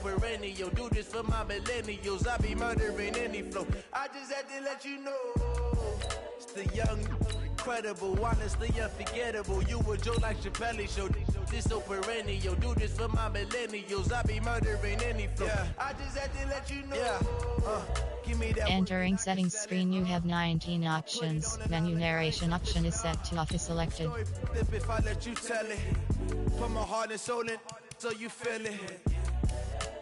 perennial. Do this for my millennials. I be murdering any flow. I just had to let you know. It's the young, incredible, honestly unforgettable. You a Joe like Chappelle show. This so perennial. Do this for my millennials. I be murdering any flow. I just had to let you know. Give me that. Entering settings screen, you have 19 options. Menu narration option is set to off is selected. If I let you tell it, put my heart and soul in, so you feel it.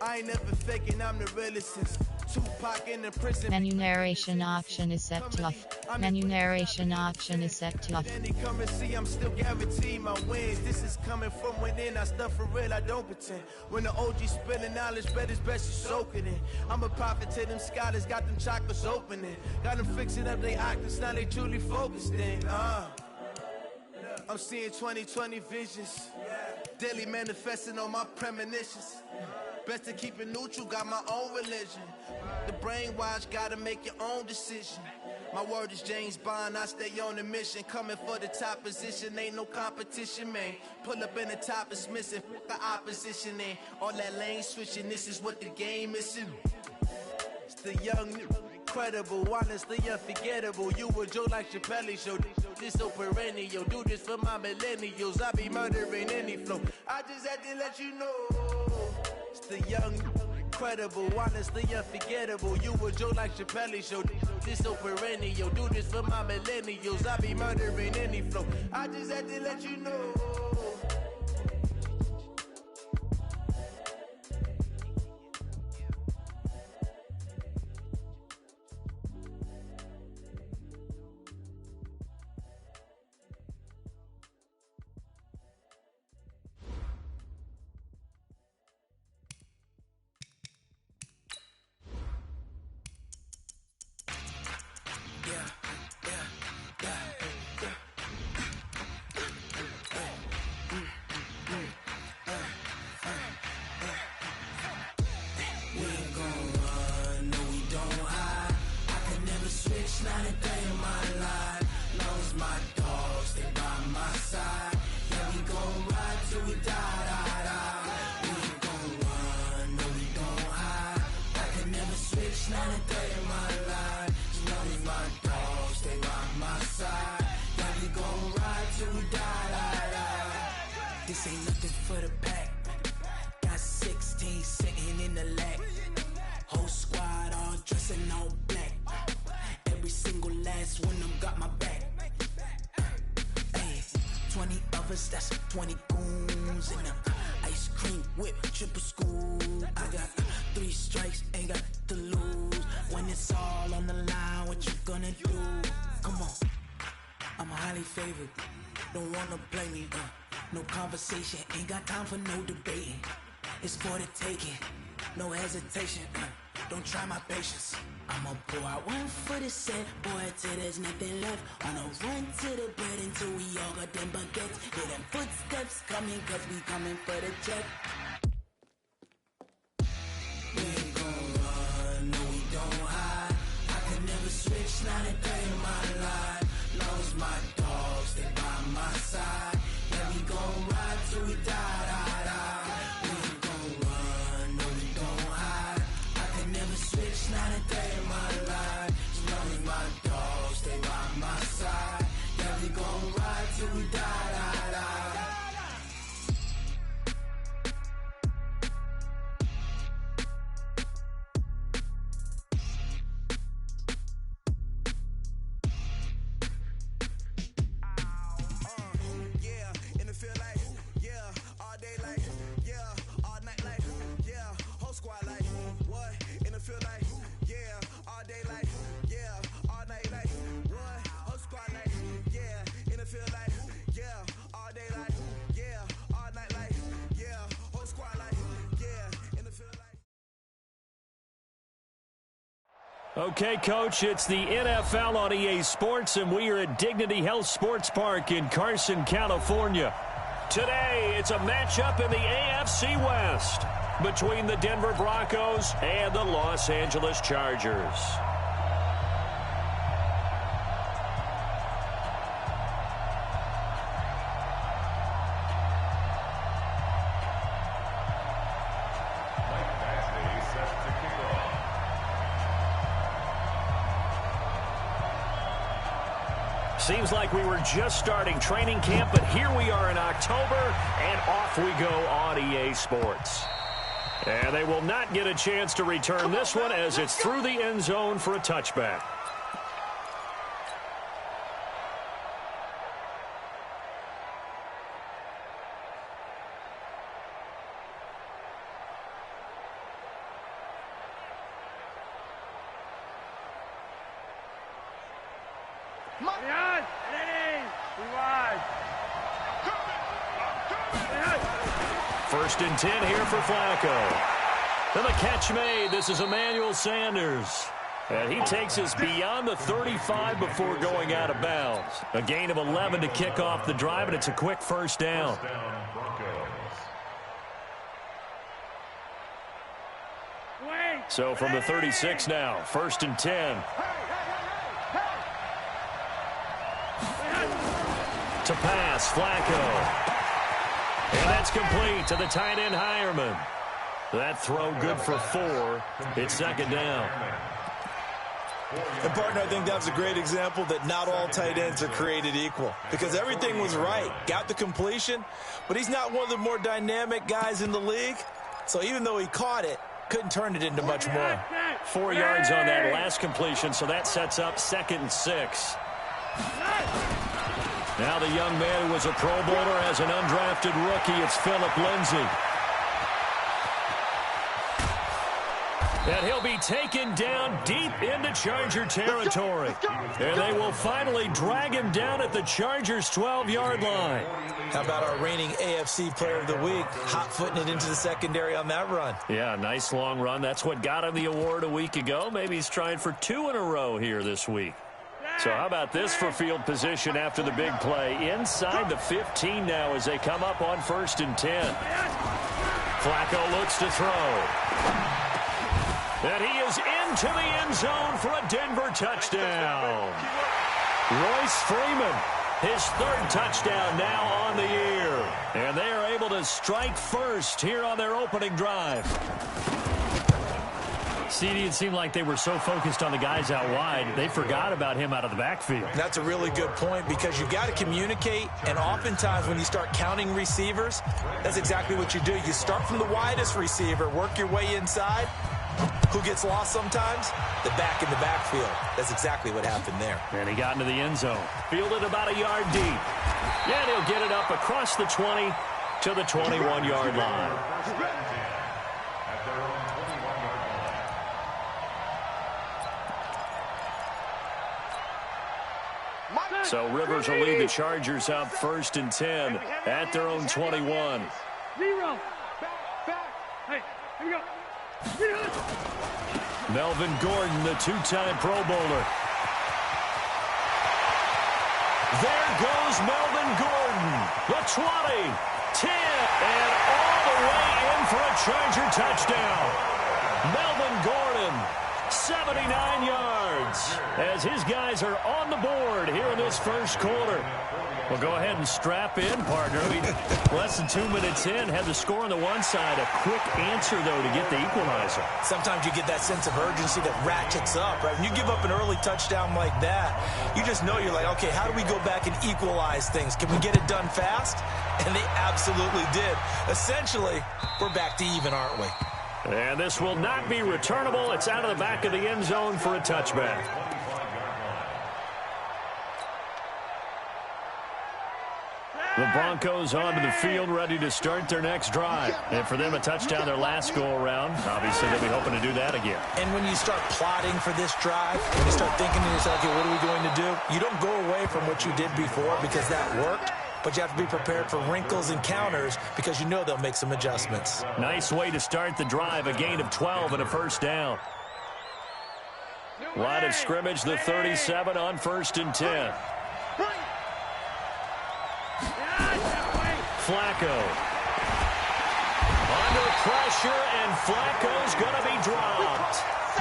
I ain't never faking, I'm the realest since Tupac in the prison. Menu narration option is set to off. Menu narration option is set to off. Any currency, I'm still guaranteed my wins. This is coming from within. I stuff for real, I don't pretend. When the OG spilling knowledge, bet it's best you soak it in. I'm a prophet to them scholars, got them chakras opening. Got them fixing up they octaves, now they truly focused in. I'm seeing 2020 visions. Daily manifesting on my premonitions. Best to keep it neutral, got my own religion. The brainwash, gotta make your own decision. My word is James Bond, I stay on the mission. Coming for the top position, ain't no competition, man. Pull up in the top, it's missing, the opposition ain't. All that lane switching, this is what the game missing. It's the young, incredible, honestly unforgettable. You a Joe like Chappelle show. This so perennial. Do this for my millennials. I be murdering any flow. I just had to let you know. It's the young, incredible, honestly unforgettable. You a Joe like Chappelle show. This so perennial. Do this for my millennials. I be murdering any flow. I just had to let you know. This ain't nothing for the pack. Got 16 sitting in the lap. Whole squad all dressing all black. Every single last one of them got my back. Hey, 20 of us, that's 20 goons in them. Ice cream whip, triple school. I got 3 strikes, ain't got to lose. When it's all on the line, what you gonna do? Come on, I'm highly favored. Don't wanna play me, no conversation, ain't got time for no debating. It's for the taking, no hesitation. Don't try my patience. I'ma pour out one for the set, boy, till there's nothing left. On a run to the bread until we all got them baguettes. Hear them footsteps coming, cause we coming for the check. We ain't gon' run, no we don't hide. I could never switch, not a day in my life. Long as my dogs, stay by my side. Yeah, we gon' ride till we die, die, die. We ain't gon' run, no we don't hide. I could never switch, not a day in my life. As long as my dogs stay by my side. Yeah, we gon' ride till we die, die, die. Okay, Coach, it's the NFL on EA Sports, and we are at Dignity Health Sports Park in Carson, California. Today, it's a matchup in the AFC West between the Denver Broncos and the Los Angeles Chargers. Seems like we were just starting training camp, but here we are in October, and off we go on EA Sports. And they will not get a chance to return this one as it's through the end zone for a touchback. First and 10 here for Flacco. And the catch made. This is Emmanuel Sanders. And he takes us beyond the 35 before going out of bounds. A gain of 11 to kick off the drive, and it's a quick first down. So from the 36 now, first and 10. To pass, Flacco. And that's complete to the tight end, Hireman. That throw good for 4. It's second down. And, partner, I think that was a great example that not all tight ends are created equal. Because everything was right. Got the completion, but he's not one of the more dynamic guys in the league. So even though he caught it, couldn't turn it into much more. 4 yards on that last completion, so that sets up second and 6. Now the young man who was a Pro Bowler as an undrafted rookie, it's Phillip Lindsay. And he'll be taken down deep into Charger territory. And they will finally drag him down at the Chargers' 12-yard line. How about our reigning AFC Player of the Week, hot-footing it into the secondary on that run? Yeah, nice long run. That's what got him the award a week ago. Maybe he's trying for 2 in a row here this week. So how about this for field position after the big play? Inside the 15 now as they come up on first and 10. Flacco looks to throw. And he is into the end zone for a Denver touchdown. Royce Freeman, his 3rd touchdown now on the year. And they are able to strike first here on their opening drive. CD, it seemed like they were so focused on the guys out wide, they forgot about him out of the backfield. That's a really good point because you've got to communicate, and oftentimes when you start counting receivers, that's exactly what you do. You start from the widest receiver, work your way inside. Who gets lost sometimes? The back in the backfield. That's exactly what happened there. And he got into the end zone. Fielded about a yard deep. And he'll get it up across the 20 to the 21-yard line. So Rivers will lead the Chargers up first and 10 at their own 21. Zero. Back. Hey, here we go. Melvin Gordon, the 2-time Pro Bowler. There goes Melvin Gordon. The 20, 10, and all the way in for a Charger touchdown. Melvin Gordon, 79 yards, as his guys are on the board here in this first quarter. Well, go ahead and strap in, partner. I mean, less than 2 minutes in, had the score on the one side. A quick answer, though, to get the equalizer. Sometimes you get that sense of urgency that ratchets up, right? When you give up an early touchdown like that, you just know you're like, okay, how do we go back and equalize things? Can we get it done fast? And they absolutely did. Essentially, we're back to even, aren't we? And this will not be returnable. It's out of the back of the end zone for a touchback. The Broncos onto the field, ready to start their next drive. And for them, a touchdown their last go-around. Obviously, they'll be hoping to do that again. And when you start plotting for this drive, when you start thinking to yourself, okay, what are we going to do? You don't go away from what you did before because that worked, but you have to be prepared for wrinkles and counters because you know they'll make some adjustments. Nice way to start the drive, a gain of 12 and a first down. Line of scrimmage, the 37 on first and 10. Flacco. Under pressure, and Flacco's going to be dropped.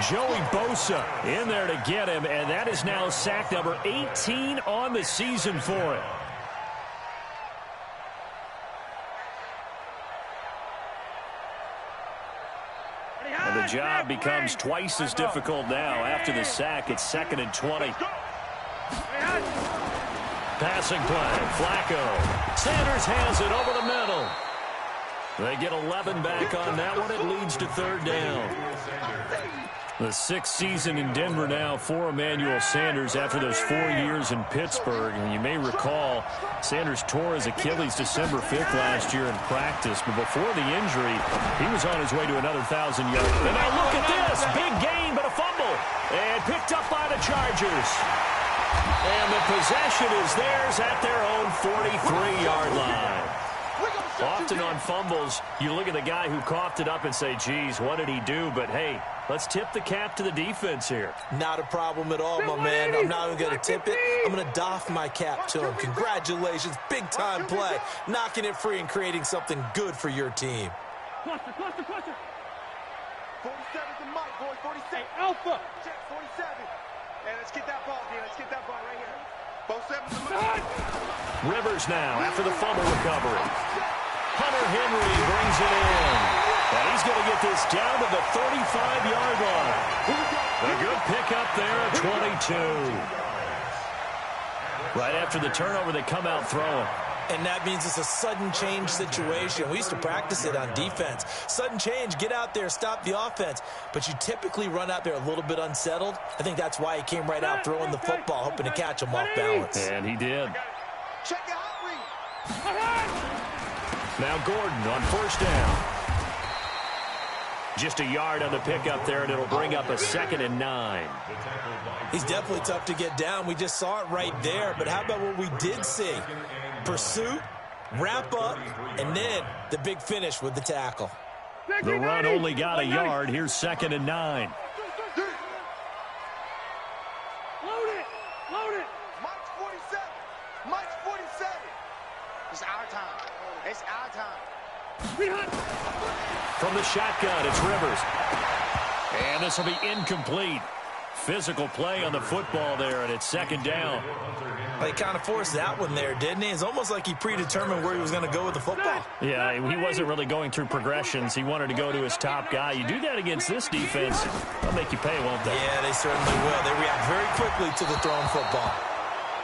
Joey Bosa in there to get him, and that is now sack number 18 on the season for him. And the job becomes twice as difficult now after the sack. It's 2nd and 20. passing play. Flacco. Sanders has it over the middle. They get 11 back on that one. It leads to third down. The sixth season in Denver now for Emmanuel Sanders after those 4 years in Pittsburgh. And you may recall Sanders tore his Achilles December 5th last year in practice. But before the injury, he was on his way to another 1,000 yards. And now look at this. Big gain, but a fumble. And picked up by the Chargers. And the possession is theirs at their own 43-yard line. Often on fumbles, you look at the guy who coughed it up and say, geez, what did he do? But, hey, let's tip the cap to the defense here. Not a problem at all, my man. I'm not even going to tip it. I'm going to doff my cap to him. Congratulations. Big-time play. Knocking it free and creating something good for your team. Cluster. 47's the mic, boy. 47. Hey, Alpha. Check 47. Hey, let's get that ball, D. Let's get that ball right here. 47's the mic. Rivers now after the fumble recovery. Hunter Henry brings it in. And he's going to get this down to the 35-yard line. A good pickup there at 22. Right after the turnover, they come out throwing. And that means it's a sudden change situation. We used to practice it on defense. Sudden change, get out there, stop the offense. But you typically run out there a little bit unsettled. I think that's why he came right out throwing the football, hoping to catch him off balance. And he did. Check it out, Now Gordon on first down. Just a yard on the pickup there, and it'll bring up a 2nd and 9. He's definitely tough to get down. We just saw it right there. But how about what we did see? Pursuit, wrap up, and then the big finish with the tackle. The run only got a yard. Here's 2nd and 9. Load it. Mike's 47. It's our time. From the shotgun, it's Rivers. And this will be incomplete. Physical play on the football there, and it's 2nd down. He kind of forced that one there, didn't he? It's almost like he predetermined where he was going to go with the football. Yeah, he wasn't really going through progressions. He wanted to go to his top guy. You do that against this defense, they'll make you pay, won't they? Yeah, they certainly will. They react very quickly to the thrown football.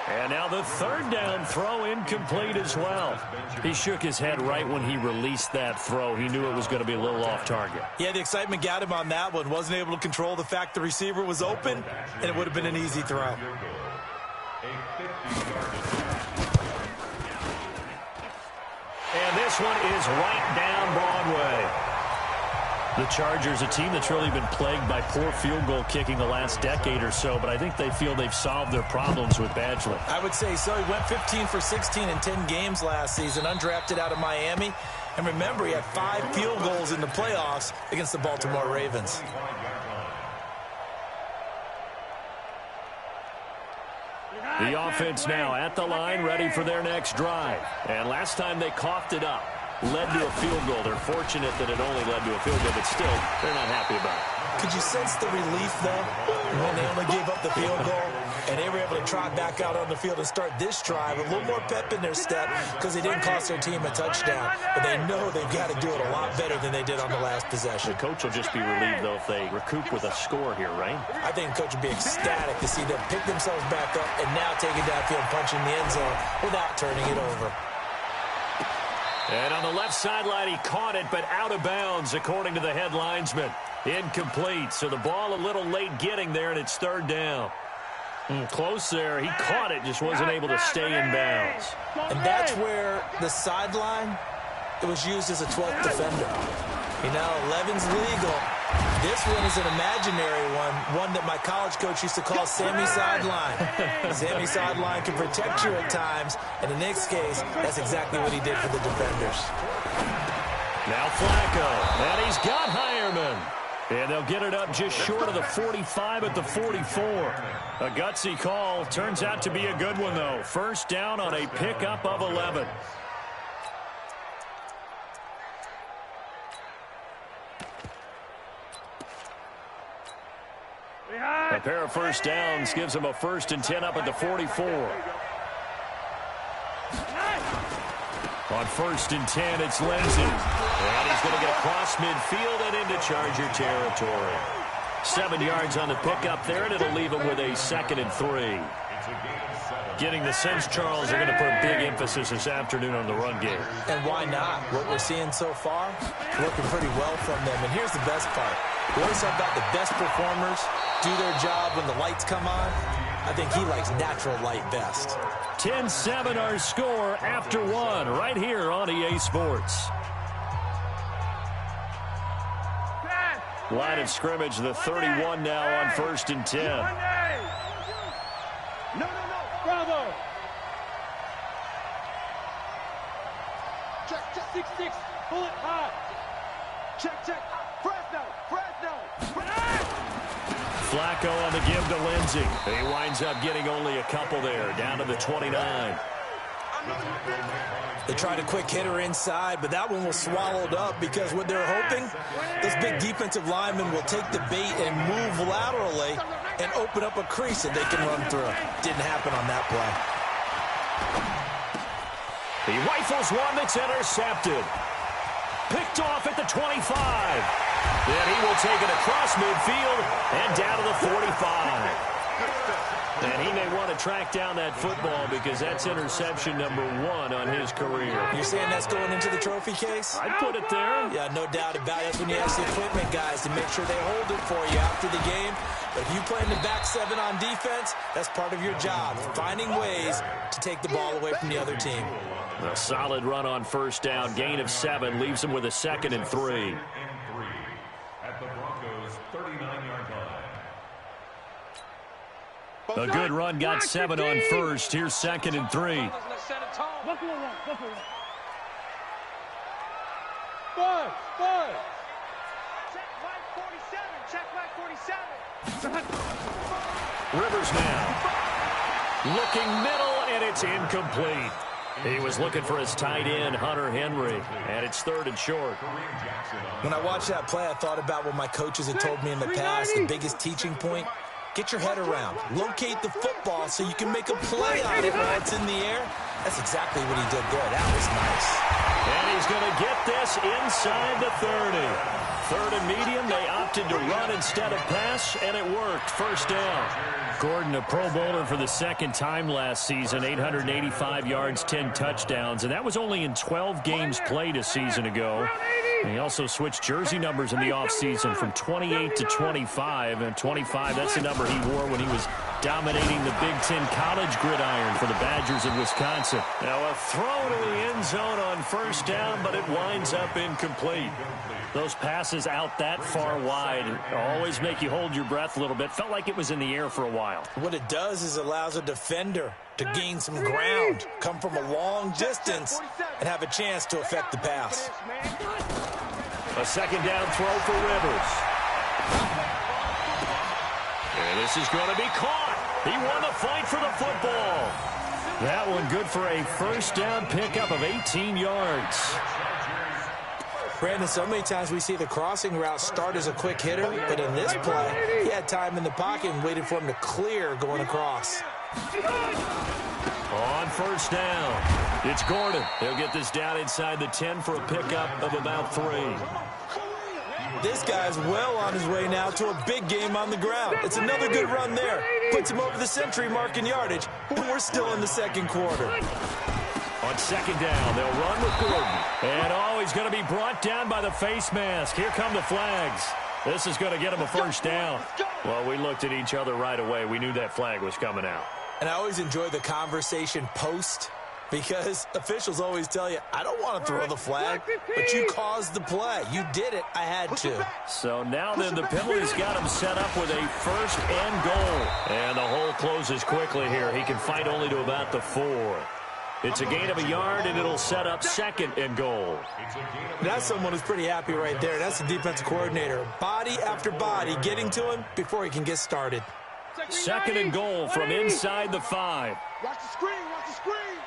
And now the 3rd down throw incomplete as well. He shook his head right when he released that throw. He knew it was going to be a little off target. Yeah, the excitement got him on that one. Wasn't able to control the fact the receiver was open, and it would have been an easy throw. And this one is right down Broadway. The Chargers, a team that's really been plagued by poor field goal kicking the last decade or so, but I think they feel they've solved their problems with Badgley. I would say so. He went 15 for 16 in 10 games last season, undrafted out of Miami. And remember, he had 5 field goals in the playoffs against the Baltimore Ravens. The offense now at the line, ready for their next drive. And last time they coughed it up, led to a field goal. They're fortunate that it only led to a field goal, but still, they're not happy about it. Could you sense the relief, though, when they only gave up the field goal and they were able to trot back out on the field and start this drive? A little more pep in their step because they didn't cost their team a touchdown. But they know they've got to do it a lot better than they did on the last possession. The coach will just be relieved, though, if they recoup with a score here, right? I think the coach would be ecstatic to see them pick themselves back up and now take it downfield, punching the end zone without turning it over. And on the left sideline, he caught it, but out of bounds, according to the head linesman. Incomplete, so the ball a little late getting there, and it's 3rd down. Close there. He caught it, just wasn't able to stay in bounds. And that's where the sideline, it was used as a 12th defender. You know, 11's legal. This one is an imaginary one that my college coach used to call Sammy Sideline. Sammy Sideline can protect you at times, and in this case, that's exactly what he did for the defenders. Now Flacco, and he's got Hireman. And they'll get it up just short of the 45 at the 44. A gutsy call. Turns out to be a good one, though. First down on a pickup of 11. A pair of first downs gives them a 1st and 10 up at the 44. On 1st and 10, it's Lindsey. And he's going to get across midfield and into Charger territory. 7 yards on the pickup there, and it'll leave him with a 2nd and 3. Getting the sense, Charles, they're going to put a big emphasis this afternoon on the run game. And why not? What we're seeing so far, working pretty well from them. And here's the best part. We always talk about the best performers do their job when the lights come on. I think he likes natural light best. 10-7 our score after one right here on EA Sports. Line of scrimmage, the 31 now on 1st and 10. No, Bravo. Check. 6-6. Pull it high. Check. Fresno. Flacco on the give to Lindsey. He winds up getting only a couple there, down to the 29. They tried a quick hitter inside, but that one was swallowed up because what they're hoping, this big defensive lineman will take the bait and move laterally and open up a crease that they can run through. Didn't happen on that play. He rifles one that's intercepted. Picked off at the 25. Then he will take it across midfield and down to the 45. And he may want to track down that football because that's interception number 1 on his career. You're saying that's going into the trophy case? I'd put it there. Yeah, no doubt about it. That's when you ask the equipment guys to make sure they hold it for you after the game. But if you play in the back 7 on defense, that's part of your job, finding ways to take the ball away from the other team. A solid run on 1st down. Gain of 7 leaves him with a 2nd and 3. At the Broncos' 39-yard line. A good run, got 7 on 1st. Here's 2nd and 3. Check right 47. Rivers now. Looking middle, and it's incomplete. He was looking for his tight end, Hunter Henry, and it's 3rd and short. When I watched that play, I thought about what my coaches had told me in the past. The biggest teaching point, get your head around. Locate the football so you can make a play on it while it's in the air. That's exactly what he did there. That was nice. And he's going to get this inside the 30. 3rd and medium, they opted to run instead of pass, and it worked. 1st down. Gordon, a Pro Bowler for the 2nd time last season, 885 yards, 10 touchdowns, and that was only in 12 games played a season ago. And he also switched jersey numbers in the offseason from 28 to 25, and 25, that's the number he wore when he was dominating the Big Ten college gridiron for the Badgers of Wisconsin. Now a throw to the end zone on 1st down, but it winds up incomplete. Those passes out that far wide always make you hold your breath a little bit. Felt like it was in the air for a while. What it does is allows a defender to gain some ground, come from a long distance, and have a chance to affect the pass. A 2nd down throw for Rivers. And this is going to be caught. He won the fight for the football. That one good for a 1st down pickup of 18 yards. Brandon, so many times we see the crossing route start as a quick hitter, but in this play, he had time in the pocket and waited for him to clear going across. On 1st down, it's Gordon. He'll get this down inside the 10 for a pickup of about 3. This guy's well on his way now to a big game on the ground. It's another good run there. Puts him over the century mark in yardage, and we're still in the 2nd quarter. On 2nd down, they'll run with Gordon. And he's going to be brought down by the face mask. Here come the flags. This is going to get him a 1st down. Well, we looked at each other right away. We knew that flag was coming out. And I always enjoy the conversation post because officials always tell you, I don't want to throw the flag, but you caused the play. You did it. I had to. So now then the penalty's got him set up with a 1st and goal. And the hole closes quickly here. He can fight only to about the 4. It's a gain of a yard, and it'll set up 2nd and goal. That's someone who's pretty happy right there. That's the defensive coordinator. Body after body getting to him before he can get started. 2nd and goal from inside the 5. Watch the screen, watch the screen.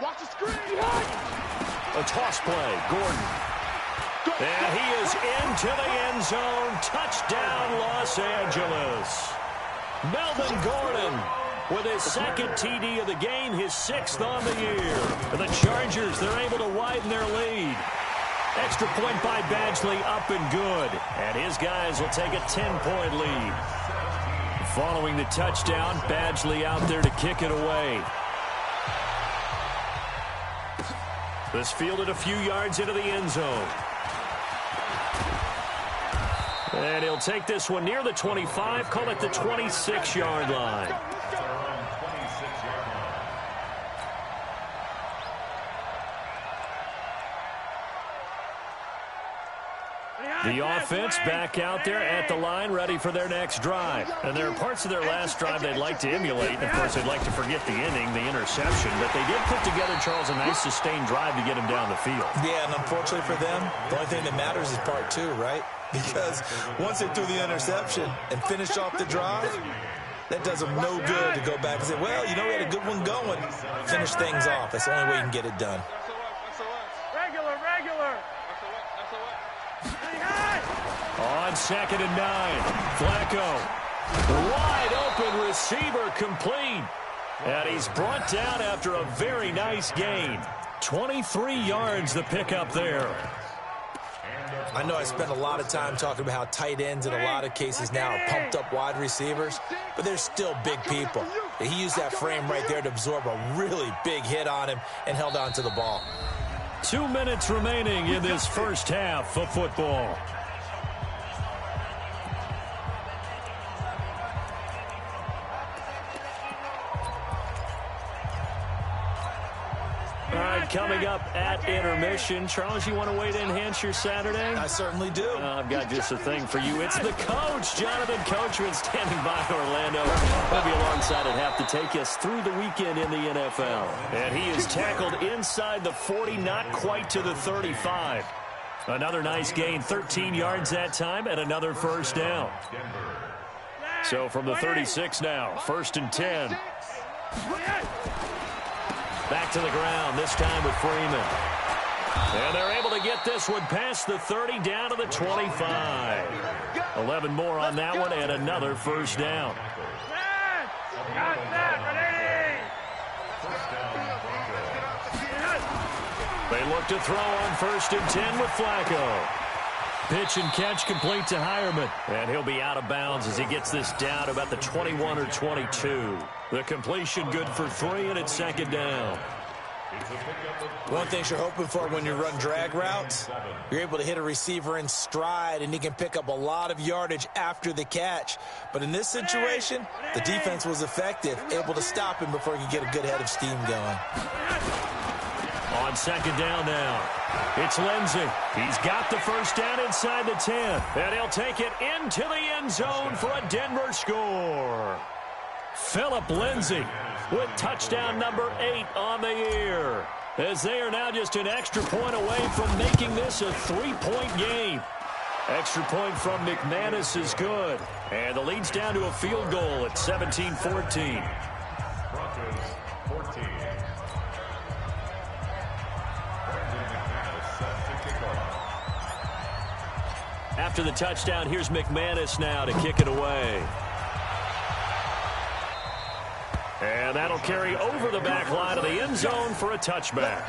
Watch the screen. A toss play, Gordon. And he is into the end zone. Touchdown, Los Angeles. Melvin Gordon with his 2nd TD of the game, his 6th on the year. And the Chargers, they're able to widen their lead. Extra point by Badgley, up and good. And his guys will take a 10-point lead. Following the touchdown, Badgley out there to kick it away. This fielded a few yards into the end zone. And he'll take this one near the 25, call it the 26-yard line. The offense back out there at the line, ready for their next drive. And there are parts of their last drive they'd like to emulate. And, of course, they'd like to forget the ending, the interception. But they did put together, Charles, a nice sustained drive to get him down the field. Yeah, and unfortunately for them, the only thing that matters is part two, right? Because once they threw the interception and finished off the drive, that does them no good to go back and say, well, you know, we had a good one going. Finish things off. That's the only way you can get it done. On 2nd and 9, Flacco. Wide open receiver complete. And he's brought down after a very nice gain. 23 yards the pickup there. I know I spent a lot of time talking about how tight ends in a lot of cases now are pumped up wide receivers, but they're still big people. He used that frame right there to absorb a really big hit on him and held on to the ball. 2 minutes remaining in this first half of football. All right, coming up at intermission. Charles, you want to wait to enhance your Saturday? I certainly do. I've got just a thing for you. It's the coach, Jonathan Coachman, standing by Orlando. He'll be alongside at half to take us through the weekend in the NFL. And he is tackled inside the 40, not quite to the 35. Another nice gain, 13 yards that time, and another first down. So from the 36 now, 1st and 10. Back to the ground, this time with Freeman. And they're able to get this one past the 30, down to the 25. 11 more on that one, and another first down. They look to throw on 1st and 10 with Flacco. Pitch and catch complete to Hireman. And he'll be out of bounds as he gets this down to about the 21 or 22. The completion good for 3, and it's 2nd down. One thing you're hoping for when you run drag routes, you're able to hit a receiver in stride, and he can pick up a lot of yardage after the catch. But in this situation, the defense was effective, able to stop him before he could get a good head of steam going. On 2nd down now, it's Lindsey. He's got the first down inside the 10. And he'll take it into the end zone for a Denver score. Phillip Lindsey with touchdown number 8 on the year, as they are now just an extra point away from making this a 3-point game. Extra point from McManus is good. And the lead's down to a field goal at 17-14. Broncos 14. After the touchdown, here's McManus now to kick it away. And that'll carry over the back line of the end zone for a touchback.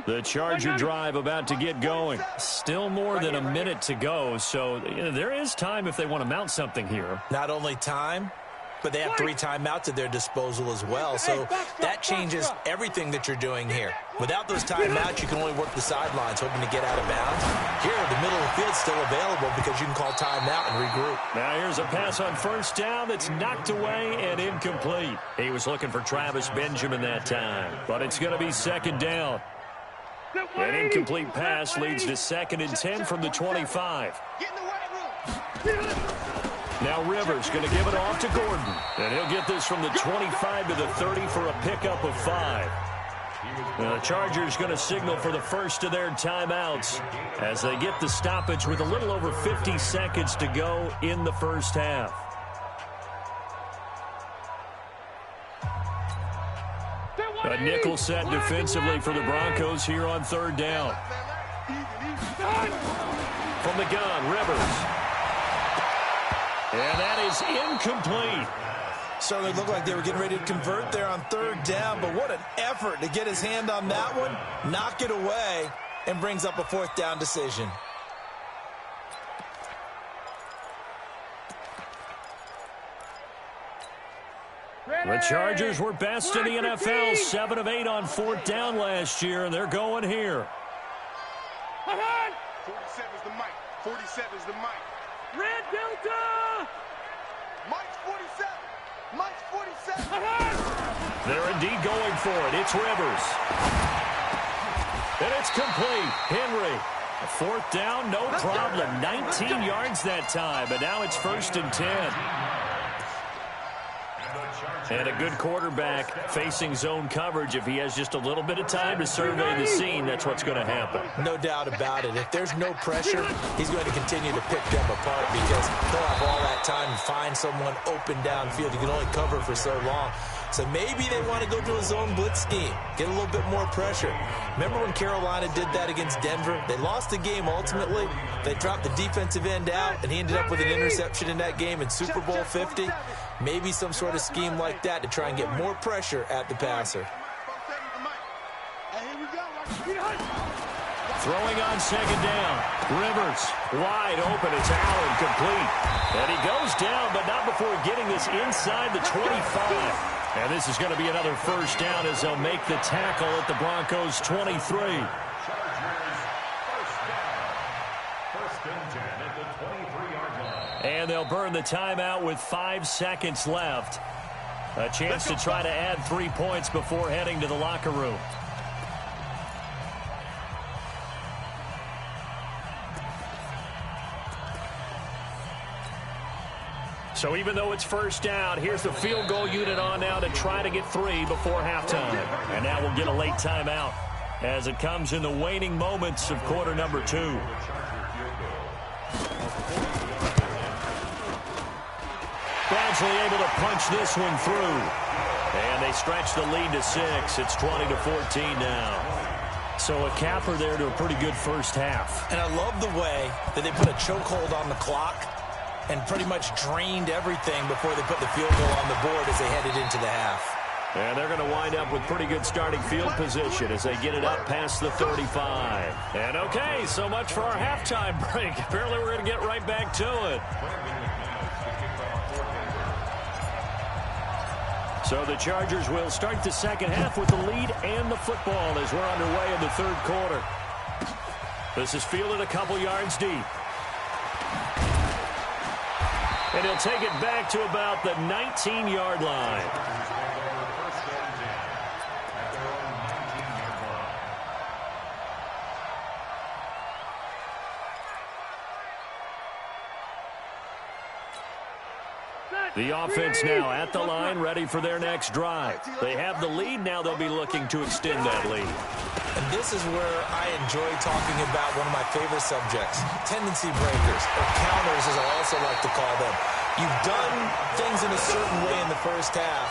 The Charger drive about to get going. Still more than a minute to go, so there is time if they want to mount something here. Not only time, but they have 3 timeouts at their disposal as well, so that changes everything that you're doing here. Without those timeouts, you can only work the sidelines, hoping to get out of bounds. Here, the middle of the field's still available because you can call timeout and regroup. Now here's a pass on first down that's knocked away and incomplete. He was looking for Travis Benjamin that time, but it's going to be 2nd down. An incomplete pass leads to 2nd and 10 from the 25. Now Rivers going to give it off to Gordon. And he'll get this from the 25 to the 30 for a pickup of 5. Now the Chargers going to signal for the first of their timeouts as they get the stoppage with a little over 50 seconds to go in the first half. A nickel set defensively for the Broncos here on 3rd down. From the gun, Rivers. And that is incomplete. Certainly looked like they were getting ready to convert there on third down, but what an effort to get his hand on that one, knock it away, and brings up a fourth down decision. The Chargers were best in the NFL, 7 of 8 on fourth down last year, and they're going here. 47 is the mic. 47 is the mic. Red Delta! Mike's 47. Mike's 47. They're indeed going for it. It's Rivers. And it's complete. Henry. A fourth down, no problem. 19 yards that time, but now it's 1st and 10. And a good quarterback facing zone coverage. If he has just a little bit of time to survey the scene, that's what's going to happen. No doubt about it. If there's no pressure, he's going to continue to pick them apart because they'll have all that time to find someone open downfield. You can only cover for so long. So maybe they want to go to a zone blitz scheme, get a little bit more pressure. Remember when Carolina did that against Denver? They lost the game ultimately. They dropped the defensive end out, and he ended up with an interception in that game in Super Bowl 50. Maybe some sort of scheme like that to try and get more pressure at the passer. Throwing on second down. Rivers wide open. It's Allen, complete. And he goes down, but not before getting this inside the 25. And this is going to be another first down as they'll make the tackle at the Broncos' 23. Chargers, first and 10 at the 23-yard line. And they'll burn the timeout with 5 seconds left. A chance to try to add 3 points before heading to the locker room. So even though it's first down, here's the field goal unit on now to try to get 3 before halftime. And now we'll get a late timeout as it comes in the waning moments of quarter number 2. Badgley able to punch this one through. And they stretch the lead to 6. It's 20-14 now. So a capper there to a pretty good first half. And I love the way that they put a chokehold on the clock and pretty much drained everything before they put the field goal on the board as they headed into the half. And they're going to wind up with pretty good starting field position as they get it up past the 35. And okay, so much for our halftime break. Apparently we're going to get right back to it. So the Chargers will start the second half with the lead and the football as we're underway in the third quarter. This is fielded a couple yards deep. And he'll take it back to about the 19-yard line. The offense now at the line, ready for their next drive. They have the lead. Now they'll be looking to extend that lead. And this is where I enjoy talking about one of my favorite subjects, tendency breakers, or counters as I also like to call them. You've done things in a certain way in the first half,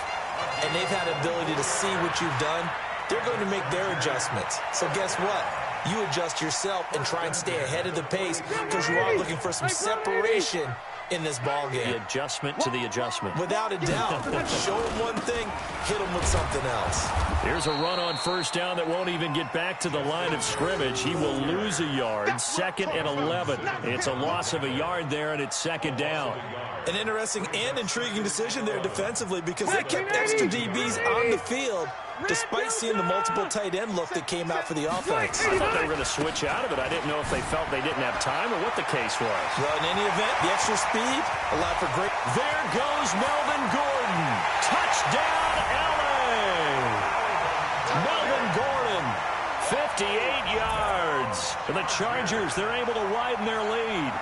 and they've had the ability to see what you've done. They're going to make their adjustments. So guess what? You adjust yourself and try and stay ahead of the pace because you are looking for some separation in this ball game. The adjustment to the adjustment. Without a doubt. Show him one thing, hit him with something else. Here's a run on first down that won't even get back to the line of scrimmage. He will lose a yard. 2nd and 11. It's a loss of a yard there, and it's second down. An interesting and intriguing decision there defensively because they kept extra DBs on the field despite seeing the multiple tight end look that came out for the offense. I thought they were going to switch out of it. I didn't know if they felt they didn't have time or what the case was. Well, in any event, the extra speed allowed for great... There goes Melvin Gordon. Touchdown, LA! Melvin Gordon, 58 yards. For the Chargers, they're able to widen their lead.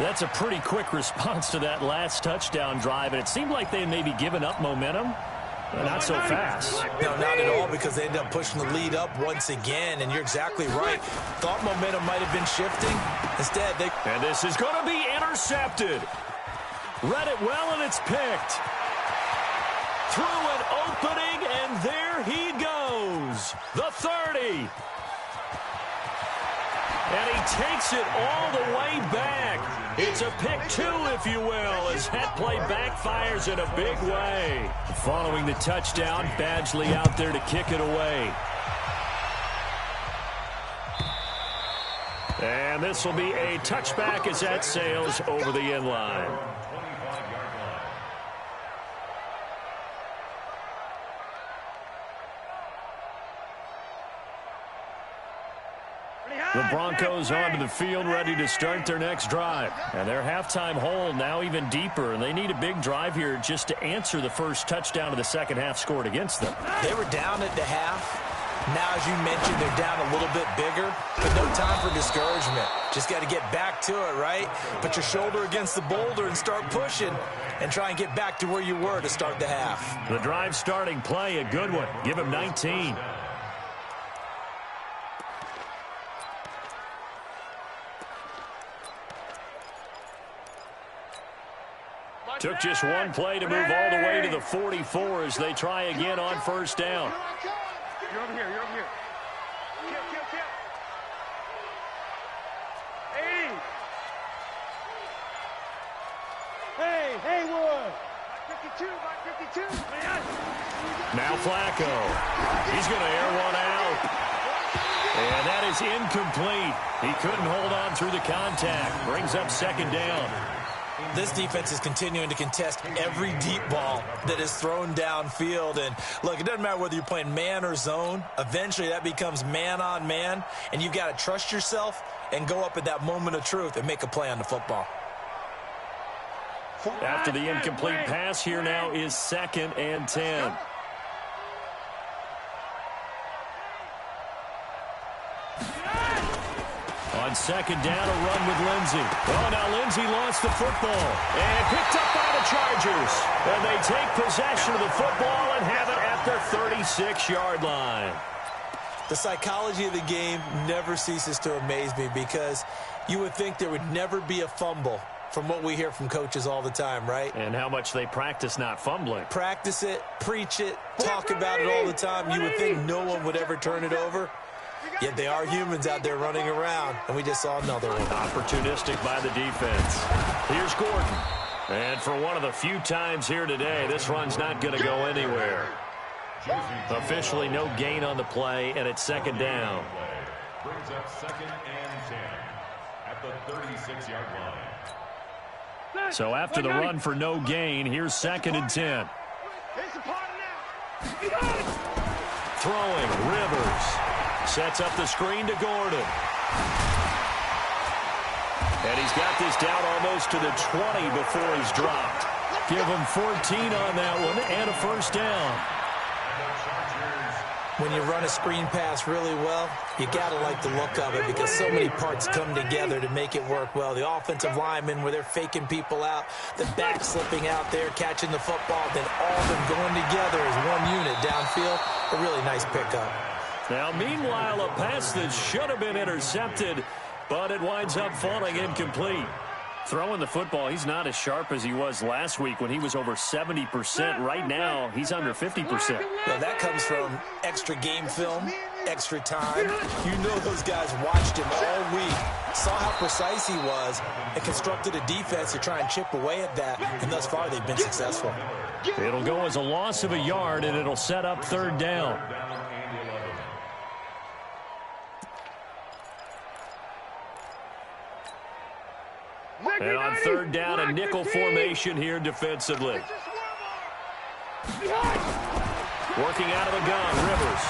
That's a pretty quick response to that last touchdown drive, and it seemed like they had maybe given up momentum. Not so fast. No, not at all, because they ended up pushing the lead up once again, and you're exactly right. Thought momentum might have been shifting. Instead, they... And this is going to be intercepted. Read it well, and it's picked. Through an opening, and there he goes. The 30. And he takes it all the way back. It's a pick two, if you will, as that play backfires in a big way. Following the touchdown, Badgley out there to kick it away. And this will be a touchback as that sails over the end line. The Broncos onto the field ready to start their next drive. And their halftime hole now even deeper, and they need a big drive here just to answer the first touchdown of the second half scored against them. They were down at the half. Now, as you mentioned, they're down a little bit bigger, but no time for discouragement. Just got to get back to it, right? Put your shoulder against the boulder and start pushing and try and get back to where you were to start the half. The drive starting play, a good one. Give him 19. Took just one play to move all the way to the 44 as they try again on first down. You're over here. You're over here. Kill. Hey, Haywood. Mike 52. Now Flacco. He's going to air one out. And that is incomplete. He couldn't hold on through the contact. Brings up second down. This defense is continuing to contest every deep ball that is thrown downfield. And, look, it doesn't matter whether you're playing man or zone. Eventually that becomes man on man, and you've got to trust yourself and go up at that moment of truth and make a play on the football. After the incomplete pass, here now is 2nd and 10. On second down, a run with Lindsey. Oh, now Lindsey lost the football and picked up by the Chargers. And they take possession of the football and have it at the 36-yard line. The psychology of the game never ceases to amaze me because you would think there would never be a fumble from what we hear from coaches all the time, right? And how much they practice not fumbling. Practice it, preach it, talk about it all the time. You would think no one would ever turn it over. Yet they are humans out there running around, and we just saw another one. Opportunistic by the defense. Here's Gordon. And for one of the few times here today, this run's not going to go anywhere. Officially no gain on the play, and it's second down. Brings up 2nd and 10 at the 36-yard line. So after the run for no gain, here's 2nd and 10. Throwing, Rivers. Sets up the screen to Gordon. And he's got this down almost to the 20 before he's dropped. Give him 14 on that one and a first down. When you run a screen pass really well, you got to like the look of it because so many parts come together to make it work well. The offensive linemen, where they're faking people out, the back slipping out there, catching the football, then all of them going together as one unit downfield. A really nice pickup. Now, meanwhile, a pass that should have been intercepted, but it winds up falling incomplete. Throwing the football, he's not as sharp as he was last week when he was over 70%. Right now, he's under 50%. Well, that comes from extra game film, extra time. You know those guys watched him all week, saw how precise he was, and constructed a defense to try and chip away at that, and thus far they've been successful. It'll go as a loss of a yard, and it'll set up third down. And on third down, a nickel formation here defensively. Working out of the gun, Rivers.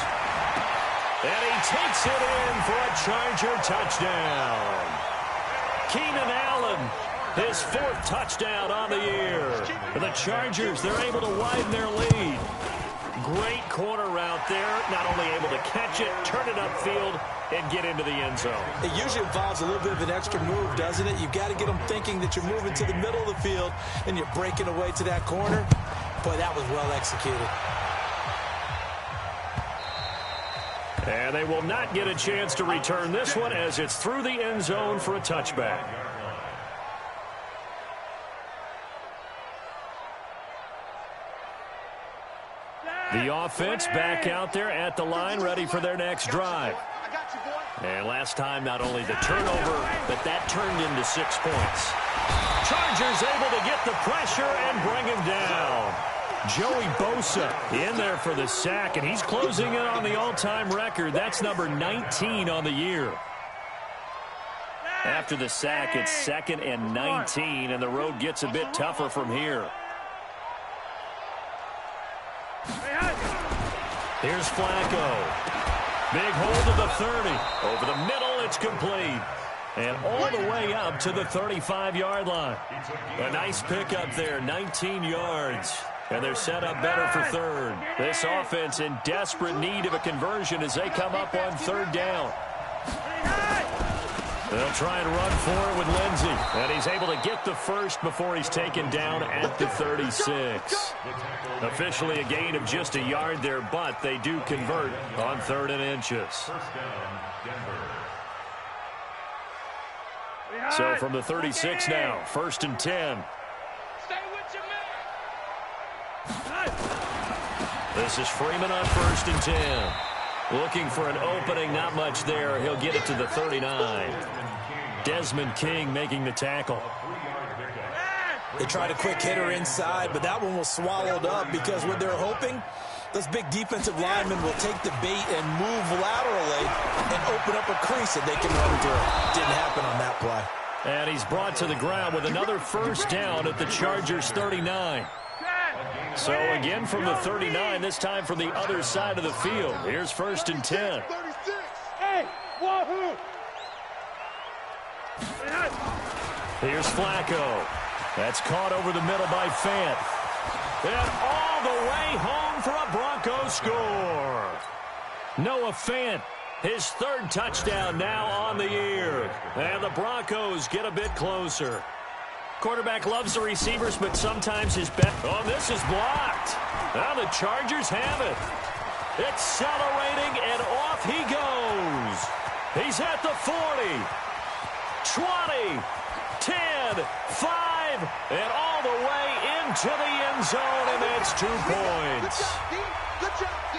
And he takes it in for a Charger touchdown. Keenan Allen, his 4th touchdown on the year. For the Chargers, they're able to widen their lead. Great corner route there. Not only able to catch it, turn it upfield, and get into the end zone. It usually involves a little bit of an extra move, doesn't it? You've got to get them thinking that you're moving to the middle of the field and you're breaking away to that corner. Boy, that was well executed. And they will not get a chance to return this one as it's through the end zone for a touchback. The offense back out there at the line, ready for their next drive. And last time, not only the turnover, but that turned into 6 points. Chargers able to get the pressure and bring him down. Joey Bosa in there for the sack, and he's closing in on the all-time record. That's number 19 on the year. After the sack, it's 2nd and 19, and the road gets a bit tougher from here. Here's Flacco. Big hold of the 30. Over the middle, it's complete. And all the way up to the 35-yard line. A nice pickup there, 19 yards. And they're set up better for third. This offense in desperate need of a conversion as they come up on 3rd down. They'll try and run for it with Lindsey. And he's able to get the first before he's taken down at the 36. Officially a gain of just a yard there, but they do convert on 3rd and inches. So from the 36 now, 1st and 10. This is Freeman on 1st and 10. Looking for an opening, not much there. He'll get it to the 39. Desmond King making the tackle. They tried a quick hitter inside, but that one was swallowed up because what they're hoping, those big defensive linemen will take the bait and move laterally and open up a crease that they can run through. Didn't happen on that play. And he's brought to the ground with another 1st down at the Chargers' 39. So again from the 39, this time from the other side of the field. Here's 1st and 10. Hey, wahoo! Here's Flacco. That's caught over the middle by Fant. And all the way home for a Broncos score. Noah Fant, his 3rd touchdown now on the year. And the Broncos get a bit closer. Quarterback loves the receivers, but sometimes his bet. Oh, this is blocked. Now the Chargers have it. Accelerating, and off he goes. He's at the 40, 20, 10, 5, and all the way into the end zone, and that's 2 points. Good job, D.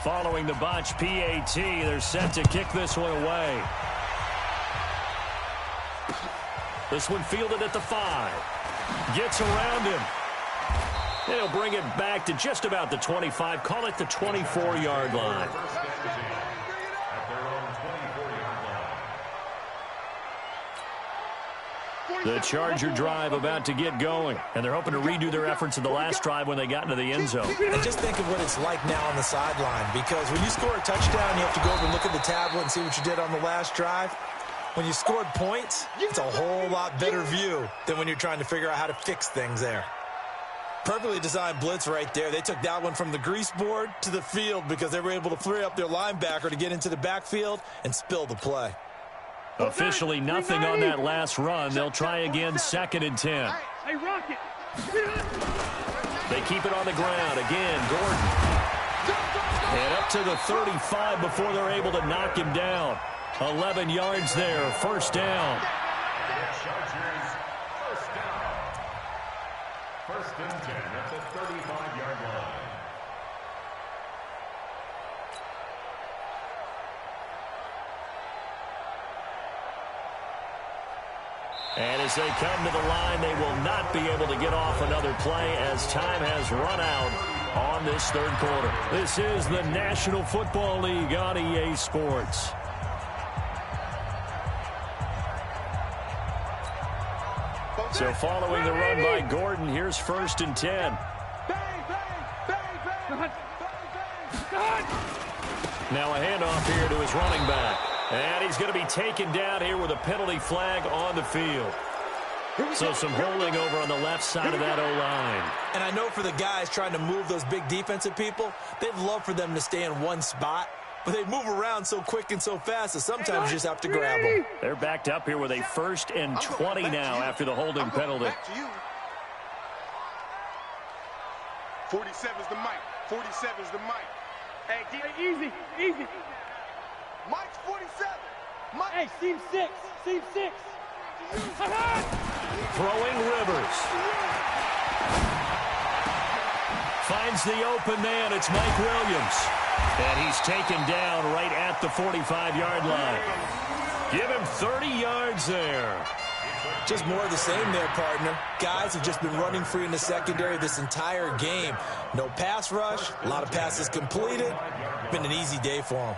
Following the botch PAT, they're set to kick this one away. This one fielded at the 5. Gets around him. And he'll bring it back to just about the 25. Call it the 24-yard line. The Charger drive about to get going, and they're hoping to redo their efforts in the last drive when they got into the end zone. And just think of what it's like now on the sideline, because when you score a touchdown, you have to go over and look at the tablet and see what you did on the last drive. When you scored points, it's a whole lot better view than when you're trying to figure out how to fix things there. Perfectly designed blitz right there. They took that one from the grease board to the field because they were able to free up their linebacker to get into the backfield and spill the play. Officially nothing on that last run. They'll try again, 2nd and 10. Hey, Rocket! They keep it on the ground. Again, Gordon. And up to the 35 before they're able to knock him down. 11 yards there, 1st down. Chargers, 1st down. 1st and 10 at the 35-yard line. And as they come to the line, they will not be able to get off another play as time has run out on this 3rd quarter. This is the National Football League on EA Sports. So following the run by Gordon, here's 1st and 10. Now a handoff here to his running back. And he's going to be taken down here with a penalty flag on the field. So some holding over on the left side of that O-line. And I know for the guys trying to move those big defensive people, they'd love for them to stay in one spot. But they move around so quick and so fast that sometimes you just have to grab them. They're backed up here with a 1st and 20 now after the holding penalty. 47's the mic. 47's the mic. Hey, easy, easy. Mike's 47. Mike. Hey, seam 6, seam 6. Throwing Rivers. Finds the open man. It's Mike Williams. And he's taken down right at the 45-yard line. Give him 30 yards there. Just more of the same there, partner. Guys have just been running free in the secondary this entire game. No pass rush, a lot of passes completed. Been an easy day for them.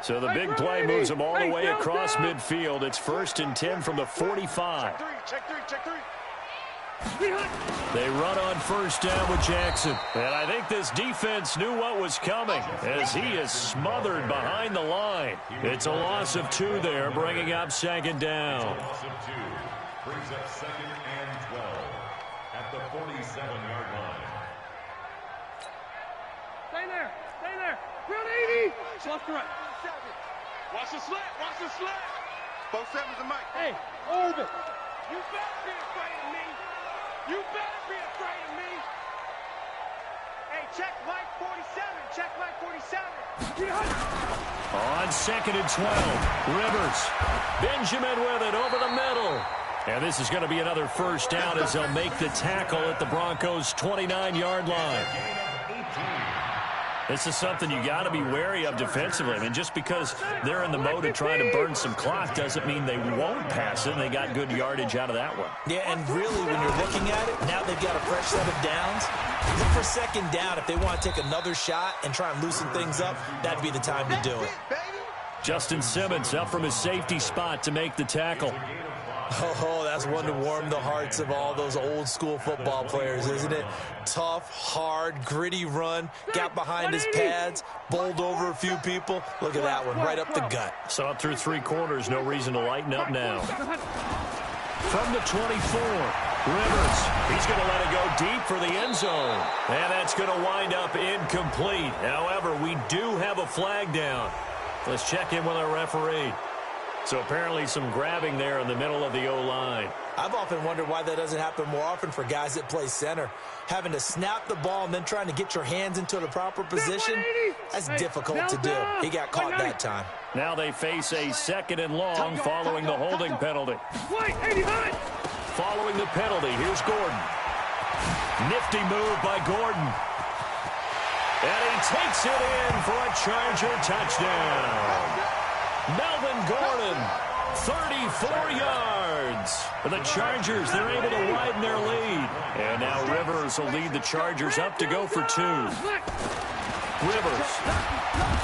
So the big play moves them all the way across midfield. It's 1st and 10 from the 45. Check three. They run on 1st down with Jackson. And I think this defense knew what was coming as he is smothered behind the line. It's a loss of 2 there, bringing up 2nd down. Loss of 2 brings up 2nd and 12 at the 47-yard line. Stay there. Round 80. Left to right. Watch the slant. Both sevens and Mike. Hey, orbit. You better be afraid of me. Hey, check Mike 47. On 2nd and 12, Rivers. Benjamin with it over the middle. And this is going to be another 1st down as they'll make the tackle at the Broncos' 29-yard line. This is something you got to be wary of defensively. I mean, just because they're in the mode of trying to burn some clock doesn't mean they won't pass it. They got good yardage out of that one. Yeah, and really, when you're looking at it, now they've got a fresh set of downs. Look for 2nd down. If they want to take another shot and try and loosen things up, that'd be the time to do it. Justin Simmons up from his safety spot to make the tackle. Oh, that's one to warm the hearts of all those old-school football players, isn't it? Tough, hard, gritty run, got behind his pads, bowled over a few people. Look at that one, right up the gut. Saw it through 3 quarters, no reason to lighten up now. From the 24, Rivers. He's going to let it go deep for the end zone. And that's going to wind up incomplete. However, we do have a flag down. Let's check in with our referee. So apparently some grabbing there in the middle of the O-line. I've often wondered why that doesn't happen more often for guys that play center. Having to snap the ball and then trying to get your hands into the proper position, that's difficult to do. He got caught that time. Now they face a 2nd and long following the holding penalty. Following the penalty, here's Gordon. Nifty move by Gordon. And he takes it in for a Charger touchdown. Melvin Gordon, 34 yards. The Chargers, they're able to widen their lead. And now Rivers will lead the Chargers up to go for 2. Rivers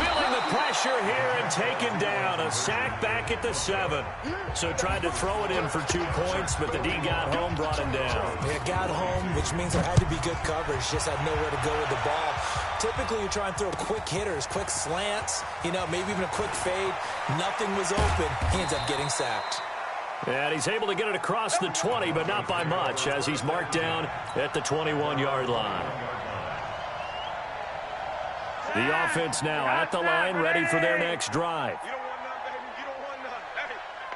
feeling the pressure here and taken down. A sack back at the 7. So tried to throw it in for 2 points, but the D got home, brought him down. It got home, which means there had to be good coverage. Just had nowhere to go with the ball. Typically, you try and throw quick hitters, quick slants, maybe even a quick fade. Nothing was open. He ends up getting sacked. And he's able to get it across the 20, but not by much, as he's marked down at the 21-yard line. The offense now at the line, ready for their next drive. You don't want none, baby. You don't want none.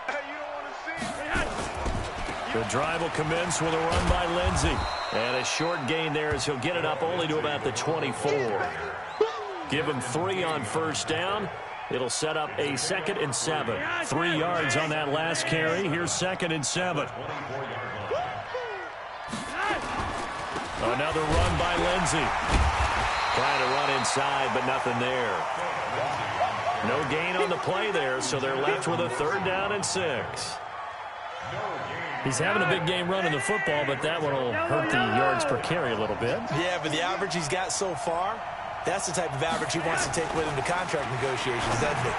Hey, you don't want to see it. The drive will commence with a run by Lindsey. And a short gain there as he'll get it up only to about the 24. Give him 3 on 1st down. It'll set up a 2nd and 7. 3 yards on that last carry. Here's 2nd and 7. Another run by Lindsey. Trying to run inside, but nothing there. No gain on the play there, so they're left with a 3rd down and 6. He's having a big game running the football, but that one will hurt the yards per carry a little bit. Yeah, but the average he's got so far, that's the type of average he wants to take with him to contract negotiations, doesn't it?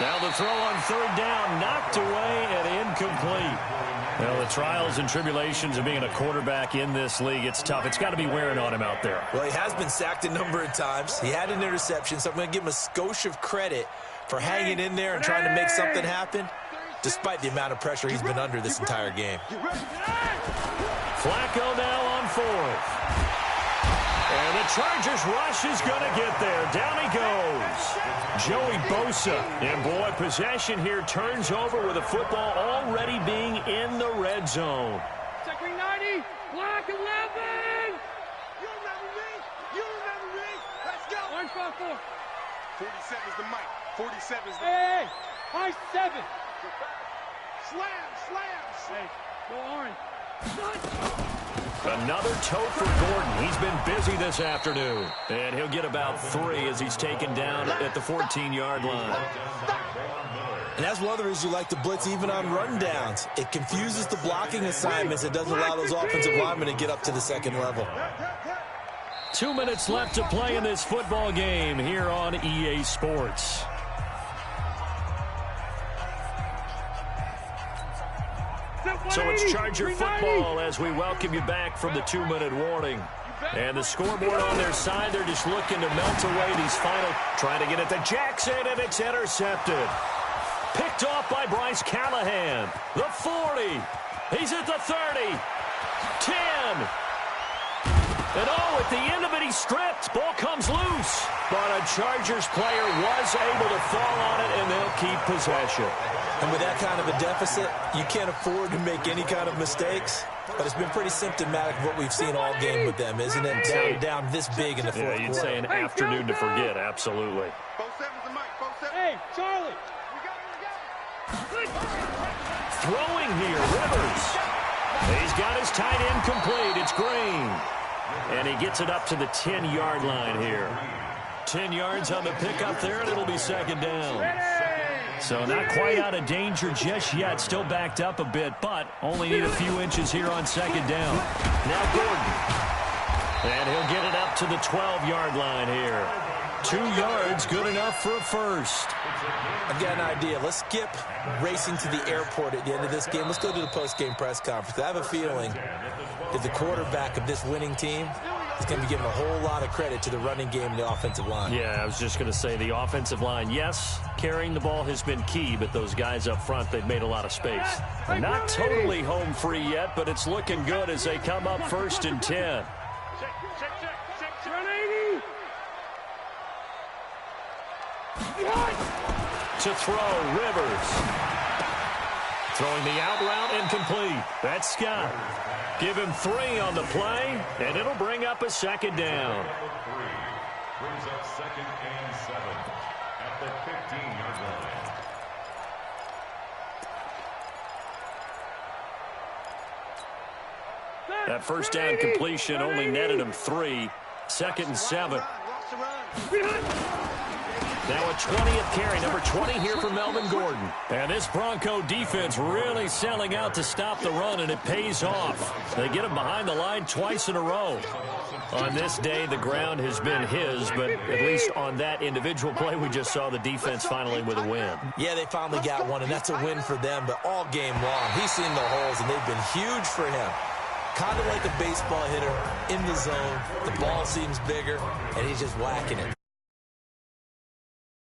Now the throw on 3rd down, knocked away and incomplete. Well, the trials and tribulations of being a quarterback in this league, it's tough. It's got to be wearing on him out there. Well, he has been sacked a number of times. He had an interception, so I'm going to give him a skosh of credit for hanging in there and trying to make something happen, despite the amount of pressure he's been under this entire game. Flacco now on 4th. And the Chargers rush is going to get there. Down he goes. Joey Bosa. And boy, possession here turns over with the football already being in the red zone. Second 90. Black 11. You remember me? You remember me? Let's go. Orange 5-4. 47 is the mic. 47 is the... Hey, high 7. Slam, slam. Hey, go orange. Another tote for Gordon. He's been busy this afternoon. And he'll get about 3 as he's taken down at the 14-yard line. And that's one of the reasons you like to blitz even on rundowns. It confuses the blocking assignments. It doesn't allow those offensive linemen to get up to the second level. 2 minutes left to play in this football game here on EA Sports. So it's Charger football as we welcome you back from the 2-minute warning. And the scoreboard on their side, they're just looking to melt away these final. Trying to get it to Jackson, and it's intercepted. Picked off by Bryce Callahan. The 40. He's at the 30. 10. And at the end of it, he's stripped. Ball comes loose. But a Chargers player was able to fall on it, and they'll keep possession. And with that kind of a deficit, you can't afford to make any kind of mistakes. But it's been pretty symptomatic of what we've seen all game with them, isn't it? Down this big in the fourth quarter. You'd say an afternoon to forget, absolutely. Hey, Charlie. Throwing here, Rivers. He's got his tight end complete. It's Green. And he gets it up to the 10-yard line here. 10 yards on the pickup there, and it'll be second down. So not quite out of danger just yet. Still backed up a bit, but only need a few inches here on second down. Now Gordon. And he'll get it up to the 12-yard line here. 2 yards, good enough for a first. I've got an idea. Let's skip racing to the airport at the end of this game. Let's go to the post-game press conference. I have a feeling that the quarterback of this winning team is going to be given a whole lot of credit to the running game and the offensive line. Yeah, I was just going to say the offensive line, yes, carrying the ball has been key, but those guys up front, they've made a lot of space. They're not totally home free yet, but it's looking good as they come up 1st and 10. To throw, Rivers. Throwing the out route incomplete. That's Scott. Give him 3 on the play, and it'll bring up a second down. Brings up 2nd and 7 at the 15-yard line. That first down completion only netted him 3. 2nd and 7. Now a 20th carry, number 20 here for Melvin Gordon. And this Bronco defense really selling out to stop the run, and it pays off. They get him behind the line twice in a row. On this day, the ground has been his, but at least on that individual play, we just saw the defense finally with a win. Yeah, they finally got one, and that's a win for them, but all game long, he's seen the holes, and they've been huge for him. Kind of like a baseball hitter in the zone. The ball seems bigger, and he's just whacking it.